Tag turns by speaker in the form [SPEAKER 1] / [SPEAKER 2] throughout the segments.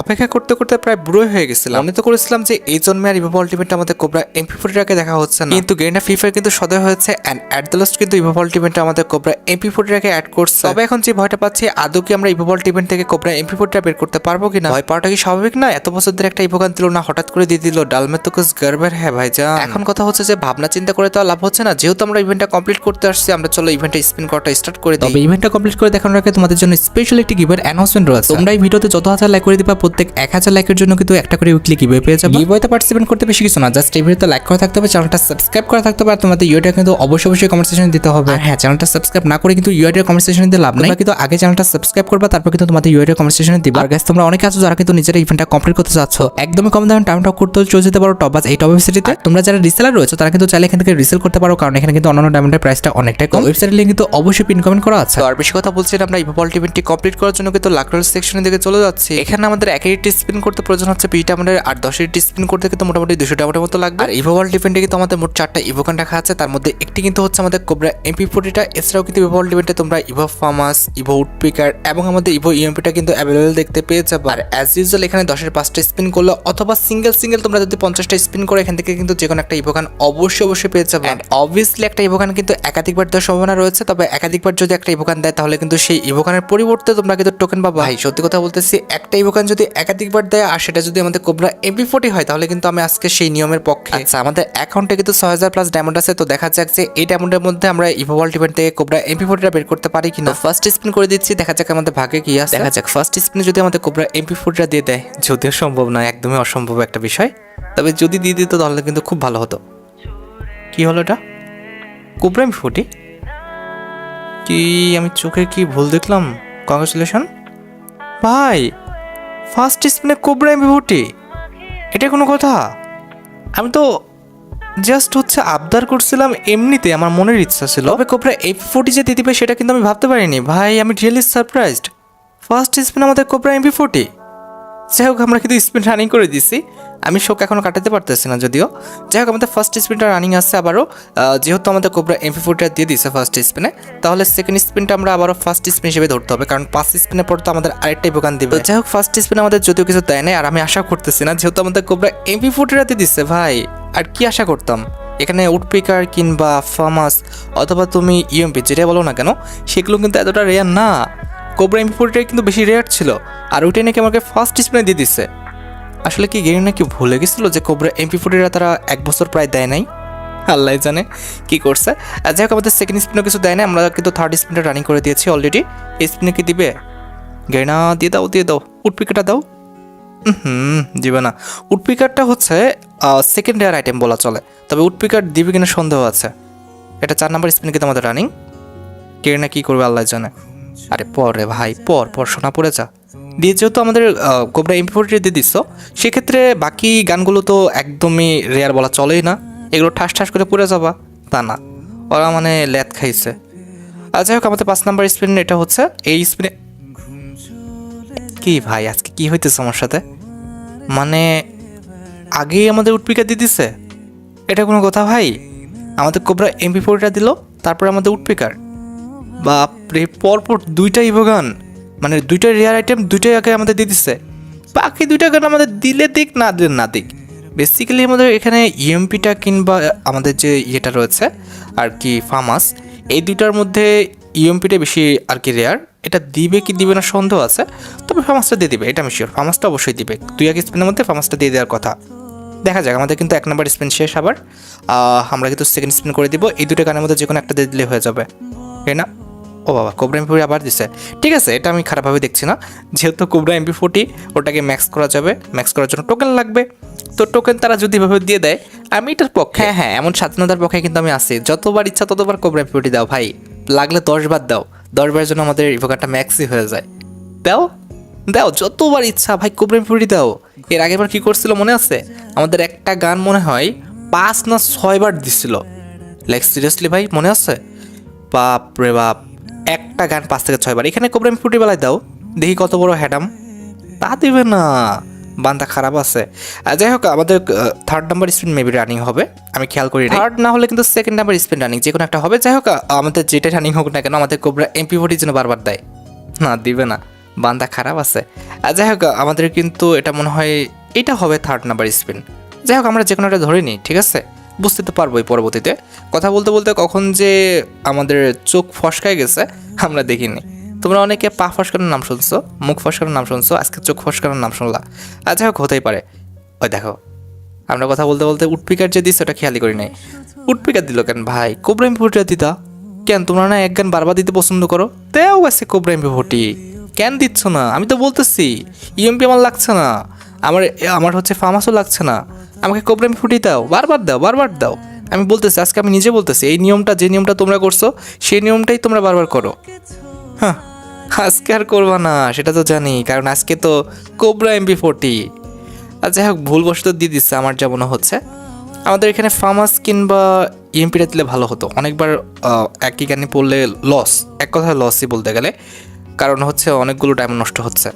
[SPEAKER 1] অপেক্ষা করতে করতে প্রায় বুড়ো হয়ে গেছিলাম। মনে তো করেছিলাম যে এই জন্মে আর ইভো আলটিমেটে আমাদের কোবরা MP40 দেখা হচ্ছে না, কিন্তু গেরিনা ফ্রি ফায়ার কিন্তু সদয় হয়েছে এন্ড এট দ্য লাস্ট কিন্তু ইভো আলটিমেটে আমাদের কোবরা MP40 অ্যাড করছে। তবে এখন যে ভয়টা পাচ্ছি, আদৌ কি আমরা ইভো আলটিমেট থেকে কোবরা MP40 বের করতে পারবো কিনা? ভয় পাওয়াটা কি স্বাভাবিক না? এত বছর ধরে একটা ইভো গান দিল না, হঠাৎ করে দিয়ে দিল। ডালমে তো কুছ গড়বড় হ্যাঁ ভাইজান। এখন কথা হচ্ছে যে ভাবনা চিন্তা করে তো লাভ হচ্ছে না, যেহেতু আমরা ইভেন্টটা কমপ্লিট করতে আসছি, আমরা চলো ইভেন্টটা স্পিন করাটা স্টার্ট করে দিই। তবে ইভেন্টটা কমপ্লিট করে দেখানোর আগে তোমাদের জন্য স্পেশাল একটি গিভওয়ে অ্যানাউন্সমেন্ট রয়েছে। তোমরা এই ভিডিওতে যত হাজার লাইক করে দিবা, প্রত্যেক 1000 লাইকের জন্য কিন্তু একটা করে উইকলি গিভওয়ে পেয়ে যাবে। গিভওয়েতে পার্টিসিপেট করতে বেশি কিছু না, জাস্ট এই ভিডিওতে লাইক করা থাকতে হবে, চ্যানেলটা সাবস্ক্রাইব করা থাকতে হবে, আর তোমাদের ইউআইডি কিন্তু অবশ্যই কমেন্ট সেকশনে দিতে হবে। আর হ্যাঁ, চ্যানেলটা সাবস্ক্রাইব না করে কিন্তু ইউআইডি কমেন্ট সেকশনে দিতে লাভ নাই, কিন্তু আগে চ্যানেলটা সাবস্ক্রাইব করবা, তারপর কিন্তু তোমাদের ইউআইডি কমেন্ট সেকশনে দিবা। আর গাইস, তোমরা অনেকে আছো যারা কিন্তু নিজেরা ইভেন্টটা কমপ্লিট করতে যাচ্ছ, একদমই কম দামে টাইম টক করতে চলে যেতে পারো টপবাজ এই টপ ওয়েবসাইটে। তোমরা যারা রিসেলার রয়েছে তারা কিন্তু চাইলে এখান থেকে রিসেল করতে পারো, কারণ এখানে কিন্তু অন্যান্য ডায়মন্ডের প্রাইসটা অনেকটাই কম। ওয়েবসাইটের লিংক কিন্তু অবশ্যই পিন কমেন্ট করা আছে। আর বেশি কথা বলছি না, আমরা ইভো আলটিমেটটি কমপ্লিট করার জন্য কিন্তু লাকরোল সেকশনের দিকে চলে যাচ্ছি। এখানে আমাদের 1 স্পিন করতে প্রয়োজন হচ্ছে 20 ডায়মন্ডের, আর 10 স্পিন করতে কিন্তু মোটামুটি 200 ডায়মন্ডের মতো লাগবে। আর ইভো আলটিমেটে কিন্তু আমাদের মোট 4টা ইভো গান রাখা আছে, তার মধ্যে একটি কিন্তু হচ্ছে আমাদের কোবরা MP40টা। এছাড়াও কিন্তু ইভো আলটিমেটে তোমরা ইভো ফার্মাস, ইভো উডপিকার এবং আমাদের ইভো ইএমপিটা কিন্তু অ্যাভেলেবল দেখতে পেয়ে যাবে। আর অ্যাজ ইউজুয়াল এখানে 10-এর 5টা স্পিন করলে অথবা সিঙ্গেল তোমরা যদি 50টা স্পিন করে এখান থেকে কিন্তু যে কোনো একটা ইভো গান অবশ্যই পেয়ে যাবে। এন্ড অবভিয়াসলি একটা ইভো গান কিন্তু একাধিকবার দেওয়ার সম্ভাবনা রয়েছে, তবে একাধিকবার যদি একটা ইভো গান দেয় তাহলে কিন্তু সেই ইভো গানের পরিবর্তে তোমরা কিন্তু টোকেন পাবা। ভাই সত্যি কথা বলতেছি, একটা ইভো গান যদি একাধিকবার দেয় আর সেটা যদি আমাদের কোবরা MP40 হয়, তাহলে কিন্তু আমি আজকে সেই নিয়মের পক্ষে। আচ্ছা, আমাদের অ্যাকাউন্টে কিন্তু 6000 প্লাস ডায়মন্ড আছে, তো দেখা যাক যে এই ডায়মন্ডের মধ্যে আমরা ইভো আলটিমেট থেকে কোবরা MP40টা বের করতে পারি কিনা। ফার্স্ট স্পিন করে দিচ্ছি, দেখা যাক আমাদের ভাগ্যে কি আছে। দেখা যাক ফার্স্ট স্পিনে যদি আমাদের কোবরা MP40টা দিয়ে দেয়, যদিও সম্ভব নয়, একদমই অসম্ভব একটা বিষয়, তবে যদি দিয়ে দিত তাহলে কিন্তু খুব ভালো হতো। কি হলো এটা? Cobra MP40? কি আমি চোখে কি ভুল দেখলাম? কংগ্রেচুলেশন ভাই, ফার্স্ট স্পিনে কোবরা MP40, এটা কোনো কথা? আমি তো জাস্ট হচ্ছে আবদার করছিলাম, এমনিতে আমার মনের ইচ্ছা ছিল, তবে কোবরা MP40 যে দিয়ে দিবে সেটা কিন্তু আমি ভাবতে পারিনি। ভাই আমি রিয়েলি সারপ্রাইজড, ফার্স্ট স্পিন আমাদের কোবরা MP40। যাই হোক, আমরা কিন্তু স্পিন রানিং করে দিছি, আমি শোক এখনও কাটাতে পারতেছি না যদিও। যাই হোক, আমাদের ফার্স্ট স্পিনটা রানিং আসছে আবারও, যেহেতু আমাদের কোবরা MP40টা দিয়ে দিচ্ছে ফার্স্ট স্পিনে, তাহলে সেকেন্ড স্পিনটা আমরা আবারও ফার্স্ট স্পিন হিসেবে ধরতে হবে, কারণ 5 স্পিনের পর তো আমাদের আরেকটা ইভো গান দিবে। যাই হোক, ফার্স্ট স্পিনে আমাদের যদিও কিছু দেয় নাই, আর আমি আশা করতেছি না, যেহেতু আমাদের কোবরা MP40টা দিয়ে দিচ্ছে ভাই, আর কি আশা করতাম? এখানে উডপিকার কিংবা ফার্মাস অথবা তুমি ইএমপি যেটা বলো না কেন, সেগুলো কিন্তু এতটা রেয়ার না। কোবরা MP40টা কিন্তু বেশি রেয়ার ছিল, আর ওইটাই নাকি আমাকে ফার্স্ট স্পিনে দিয়ে দিচ্ছে। আসলে কি গেরিনা কি ভুলে গেছিল যে কোবরা MP40টা তারা 1 বছর প্রায় দেয় নাই? আল্লাহ জানে কি করছে। যাই হোক, আমাদের সেকেন্ড স্পিনও কিছু দেয় না, আমরা কিন্তু থার্ড স্পিনটা রানিং করে দিয়েছি অলরেডি। এই স্পিনে কি দিবে? গেরিনা দিয়ে দাও, উডপিকারটা দাও। দিবে না। উডপিকারটা হচ্ছে সেকেন্ড রেয়ার আইটেম বলা চলে, তবে উডপিকার দিবে কিনা সন্দেহ আছে। এটা 4 নাম্বার স্পিনে কিন্তু আমাদের রানিং। গেরিনা কি করবে আল্লাহ জানে। আরে পর রে ভাই, পর শোনা পড়ে যা দিয়ে, যেহেতু আমাদের কোবরা MP40 দিয়ে দিচ্ছ, সেক্ষেত্রে বাকি গানগুলো তো একদমই রেয়ার বলা চলেই না, এগুলো ঠাস করে পড়ে যাবা তা না, ওরা মানে ল্যাদ খাইছে। আর যাই হোক, আমাদের 5 নাম্বার স্পিন এটা হচ্ছে, এই স্পিনে কি ভাই আজকে কি হইতেছে আমার সাথে? মানে আগেই আমাদের উডপিকার দিয়ে দিচ্ছে, এটা কোনো কথা ভাই? আমাদের কোবরা MP40টা দিল, তারপরে আমাদের উডপিকার, বাপরে পরপর 2টা ইভো গান, মানে 2টা রেয়ার আইটেম, 2টাই আগে আমাদের দিয়ে দিচ্ছে। বাকি 2টা গান আমাদের দিলে দিক, না দিলে না দিক। বেসিক্যালি আমাদের এখানে ইএমপিটা কিংবা আমাদের যে ইয়েটা রয়েছে আর কি ফার্মাস, এই 2টার মধ্যে ইএমপিটা বেশি আর কি রেয়ার। এটা দিবে কি দিবে না সন্দেহ আছে, তবে ফার্মাসটা দিয়ে দিবে, এটা আমি শিওর। ফার্মাসটা অবশ্যই দিবে, 2 স্পিনের মধ্যে ফার্মাসটা দিয়ে দেওয়ার কথা। দেখা যাক, আমাদের কিন্তু 1 নাম্বার স্পিন শেষ, আবার আমরা কিন্তু সেকেন্ড স্পিন করে দিব। এই 2টা গানের মধ্যে যে কোনো একটা দিয়ে দিলে হয়ে যাবে, তাই না? ও বাবা, কোবরা MP40 আবার দিছে। ঠিক আছে, এটা আমি খারাপভাবে দেখছি না, যেহেতু কোবরা MP40 ওটাকে ম্যাক্স করা যাবে, ম্যাক্স করার জন্য টোকেন লাগবে, তো টোকেন তারা যদি এভাবে দিয়ে দেয় আমি এটার পক্ষে। হ্যাঁ, এমন স্বাধীনতার পক্ষে কিন্তু আমি আছি, যতবার ইচ্ছা ততবার কোবরা MP40 দাও ভাই, লাগলে 10 বার দাও, 10 বারের জন্য আমাদের ইভোকারটা ম্যাক্সই হয়ে যায়। দাও যতবার ইচ্ছা ভাই, কোবরা MP40 দাও। এর আগেরবার কি করছিল মনে আছে? আমাদের একটা গান মনে হয় 5 না 6 বার দিছিল, লাইক সিরিয়াসলি ভাই মনে আছে? বাপ রে বাপ, একটা গান 5 থেকে 6 বার। এখানে কোবরা MP40 বেলায় দাও, দেখি কত বড় হ্যাডাম। তা দিবে না, বান্দা খারাপ আছে। যাই হোক, আমাদের 3rd number spin maybe running হবে, আমি খেয়াল করি। 3rd না হলে কিন্তু 2nd নাম্বার স্পিন রানিং, যে কোনো একটা হবে। যাই হোক, আমাদের যেটা রানিং হোক না কেন, আমাদের কোবরা MP40 যেন বারবার দেয়। না দিবে না, বান্দা খারাপ আছে। যাই হোক আমাদের কিন্তু এটা মনে হয় এটা হবে 3rd নাম্বার স্পিন। যাই হোক আমরা যে কোনো একটা ধরে নিই, ঠিক আছে? বুঝতে তো পারবোই পরবর্তীতে। কথা বলতে বলতে কখন যে আমাদের চোখ ফসকায় গেছে আমরা দেখিনি। তোমরা অনেকে পা ফসকানোর নাম শুনছো, মুখ ফসকানোর নাম শুনছো, আজকে চোখ ফসকানোর নাম শুনলা। যাই হোক হতেই পারে। ওই দেখো আমরা কথা বলতে বলতে উডপিকার যে দিচ্ছে ওটা খেয়ালই করি নাই। উডপিকার দিল কেন ভাই? কোবরা এমপি40 দিতা কেন? তোমরা না এক গান বারবার দিতে পছন্দ করো, দেও আছে কোবরা এমপি40 কেন দিচ্ছ না? আমি তো বলতেছি ইএমপি আমার লাগছে না, আমার হচ্ছে ফার্মাসও লাগছে না, আমাকে কোবরা এমপি40 দাও, বারবার দাও, বারবার দাও। আমি বলতেছি আজকে আমি নিজে বলতেছি এই নিয়মটা, যে নিয়মটা তোমরা করছো সেই নিয়মটাই তোমরা বারবার করো। হ্যাঁ আজকে আর করবা না সেটা তো জানি, কারণ আজকে তো কোবরা এমপি40। আর যাই হোক ভুলবশত দিয়ে দিচ্ছে আমার যা মনে হচ্ছে। আমাদের এখানে ফার্মাস কিংবা ইএমপিটা দিলে ভালো হতো। অনেকবার একই গানে পড়লে লস, এক কথায় লসই বলতে গেলে, কারণ হচ্ছে অনেকগুলো ডায়মন্ড নষ্ট হচ্ছে।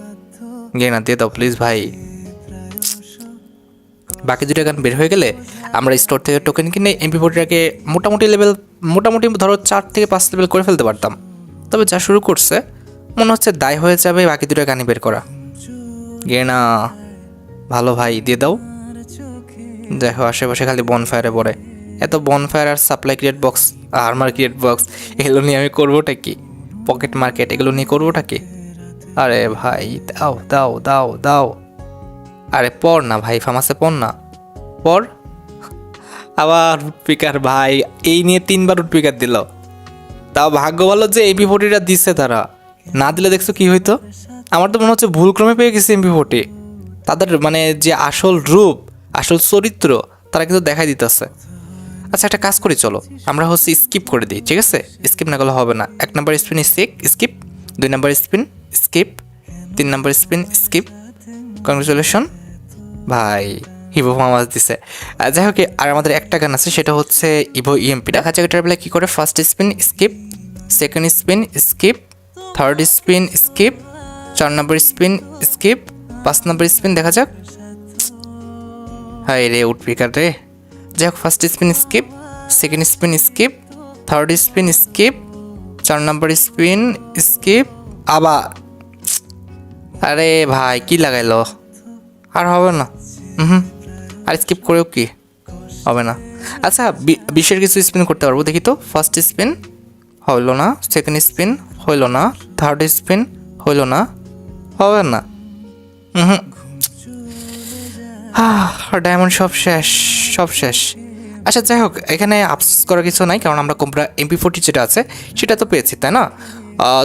[SPEAKER 1] গিয়ে না দিয়ে দাও প্লিজ ভাই। বাকি দুটো গান বের হয়ে গেলে আমরা স্টোর থেকে টোকেন কিনে এমপি40টাকে মোটামুটি ধরো 4 থেকে 5 লেভেল করে ফেলতে পারতাম। তবে যা শুরু করছে মনে হচ্ছে দায় হয়ে যাবে বাকি দুটো গানই বের করা। গিয়ে না ভালো ভাই দিয়ে দাও। দেখো আশেপাশে খালি বনফায়ারে পড়ে, এত বনফায়ার আর supply crate box, armour crate box, এগুলো নিয়ে আমি করবোটা কি? পকেট মার্কেট এগুলো নিয়ে করবোটা কি? আরে ভাই দাও দাও দাও দাও। আরে পড় না ভাই, ফার্মাসে পড় না, পড়। আবার উডপিকার ভাই, এই নিয়ে 3বার উডপিকার দিল। তাও ভাগ্য ভালো যে এমপি40টা দিচ্ছে, তারা না দিলে দেখছো কি হইতো? আমার তো মনে হচ্ছে ভুলক্রমে পেয়ে গেছে এমপি40। তাদের মানে যে আসল রূপ, আসল চরিত্র তারা কিন্তু দেখাই দিতেছে। আচ্ছা একটা কাজ করি, চলো আমরা হচ্ছে স্কিপ করে দিই, ঠিক আছে? স্কিপ না করলে হবে না। 1 number spin skip, 2 number spin skip, 3 number spin skip. Congratulation ভাই, ইভো ফার্মাস দিছে। যাই হোক আর আমাদের একটা গান আছে, সেটা হচ্ছে ইভো ইএমপি। দেখা যাক এটার বেলা কী করে। 1st spin skip, 2nd spin skip, 3rd spin skip, 4 number spin skip, 5 number spin দেখা যাক। হাই রে উডপিকার রে। যাই হোক 1st spin skip, 2nd spin skip, 3rd spin skip, 4 number spin skip আবার। আরে ভাই কি লাগাইলো? আর হবে না। আর স্কিপ করেও কি হবে না। আচ্ছা 20-এর কিছু স্পিন করতে পারবো, দেখি তো। 1st স্পিন হইল না, 2nd স্পিন হইল না, 3rd স্পিন হইল না, হবে না। ডায়মন্ড সব শেষ, সব শেষ। আচ্ছা যাই হোক এখানে আফসোস করার কিছু নাই, কারণ আমরা কোবরা এমপি40 যেটা আছে সেটা তো পেয়েছি, তাই না?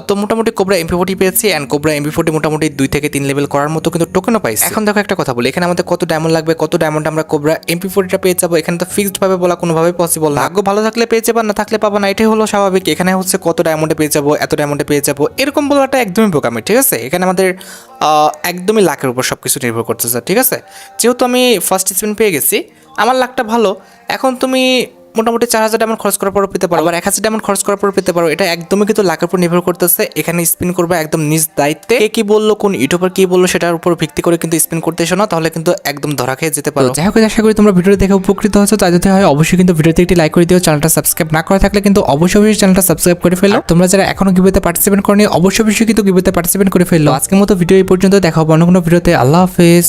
[SPEAKER 1] তো মোটামুটি কোবরা এমপি40 পেয়েছি, অ্যান্ড কোবরা এমপি40 মোটামুটি 2 থেকে 3 লেভেল করার মতো কিন্তু টোকেনও পাইছি। এখন দেখো একটা কথা বলি, এখানে আমাদের কত ডায়মন্ড লাগবে, কত ডায়মন্ড আমরা কোবরা এমপি40টা পেয়ে যাবো, এখানে তো ফিক্সড ভাবে বলা কোনোভাবেই পসিবল না। ভাগ্য ভালো থাকলে পেয়ে যাবা, না থাকলে পাবা না, এটাই হলো স্বাভাবিক। এখানে হচ্ছে কত ডায়মন্ডে পেয়ে যাবো, এত ডায়মন্ডে পেয়ে যাবো এরকম বলাটা একদমই বোকামি, ঠিক আছে? এখানে আমাদের একদমই লাখের উপর সব কিছু নির্ভর করতেছে, ঠিক আছে? যেহেতু আমি 1st স্পিন পেয়ে গেছি, আমার লাখটা ভালো। এখন তুমি মোটামুটি 4000 ডায়মন্ড খরচ করার পর পেতে পারো, আবার 1000 ডায়মন্ড খরচ করার পর পেতে পারো। এটা একদমই কিন্তু লাখের উপর নির্ভর করতেছে। এখানে স্পিন করবে একদম নিজ দায়িত্বে। কে কি বললো, কোন ইউটিউবার কি বললো সেটার উপর ভিত্তি করে কিন্তু স্পিন করতে এসো না, তাহলে কিন্তু একদম ধরা খেয়ে যেতে পারো। যাই হোক আশা করি তোমরা ভিডিওটি দেখে উপকৃত হয়েছো। তাই যদি হয় অবশ্যই কিন্তু ভিডিওতে একটি লাইক করে দিও। চ্যানেলটা সাবস্ক্রাইব না করা থাকলে কিন্তু অবশ্যই চ্যানেলটা সাবস্ক্রাইব করে ফেলো। তোমরা যারা এখনো গিভওয়েতে পার্টিসিপেট করনি অবশ্যই কিন্তু গিভওয়েতে পার্টিসিপেট করে ফেলো। আজকের মতো ভিডিও এই পর্যন্ত, দেখা হবে অন্য কোনো ভিডিওতে। আল্লাহ হাফেজ।